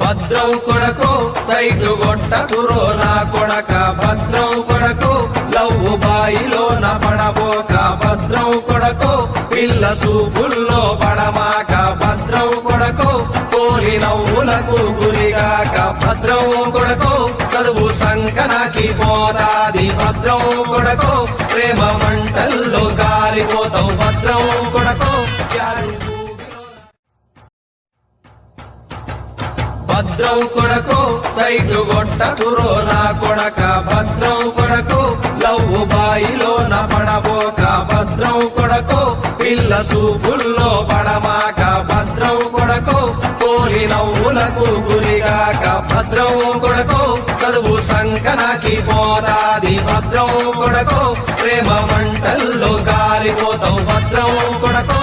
భద్రం కొడకో సైటు గొట్టకురో నా కొడక భద్రం కొడకో లవ్వు బాయిలోన పడబోక భద్రం కొడకో పిల్ల సూపుల్లో పడమాక భద్రం కొడకో కోరి నవ్వులకు గురిగాక భద్రం కొడకో చదువు సంకనాకి పోతాది భద్రం కొడకో ప్రేమ మంటల్లో గాలిపోతావు భద్రం కొడకో భద్రం కొడకో సైటు గొట్టకురో నా కొడక భద్రం కొడకో లవ్వు బాయిలోన పడబోక భద్రం కొడకో పిల్ల సూపుల్లో పడమాక భద్రం కొడకో కోరి నవ్వులకు గురిగాక భద్రం కొడకో చదువు సంకనాకి పోతాది భద్రం కొడకో ప్రేమ మంటల్లో గాలిపోతావు భద్రం కొడకో